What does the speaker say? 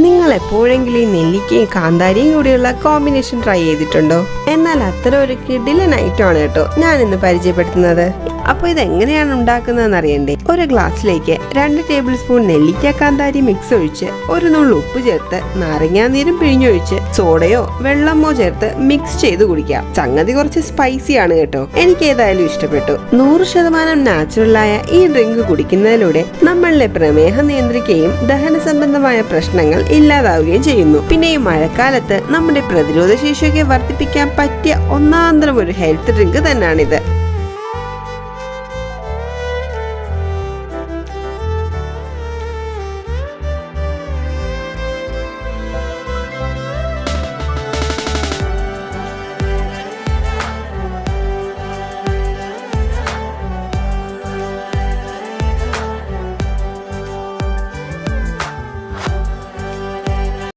നിങ്ങൾ എപ്പോഴെങ്കിലും ഈ നെല്ലിക്കയും കാന്താരിയും കൂടിയുള്ള കോമ്പിനേഷൻ ട്രൈ ചെയ്തിട്ടുണ്ടോ? എന്നാൽ അത്തരം ഒരു കിടിലൻ ഐറ്റം ആണ് കേട്ടോ ഞാൻ ഇന്ന് പരിചയപ്പെടുത്തുന്നത്. അപ്പോൾ ഇത് എങ്ങനെയാണ് ഉണ്ടാക്കുന്നതെന്ന് അറിയണ്ടേ? ഒരു ഗ്ലാസ്സിലേക്ക് 2 ടേബിൾ സ്പൂൺ നെല്ലിക്ക കാന്താരി മിക്സ് ഒഴിച്ച് ഒരു നുള്ളു ഉപ്പ് ചേർത്ത് നാരങ്ങാനീരും പിഴിഞ്ഞൊഴിച്ച് സോഡയോ വെള്ളമോ ചേർത്ത് മിക്സ് ചെയ്ത് കുടിക്കാം. സംഗതി കുറച്ച് സ്പൈസി ആണ് കേട്ടോ. എനിക്ക് ഏതായാലും ഇഷ്ടപ്പെട്ടു. 100% നാച്ചുറലായ ഈ ഡ്രിങ്ക് കുടിക്കുന്നതിലൂടെ നമ്മളിലെ പ്രമേഹം നിയന്ത്രിക്കുകയും ദഹന സംബന്ധമായ പ്രശ്നങ്ങൾ ഇല്ലാതാവുകയും ചെയ്യുന്നു. പിന്നെ ഈ മഴക്കാലത്ത് നമ്മുടെ പ്രതിരോധ ശേഷിയൊക്കെ വർദ്ധിപ്പിക്കാൻ പറ്റിയ ഒന്നാന്തരം ഒരു ഹെൽത്ത് ഡ്രിങ്ക് തന്നെയാണിത്.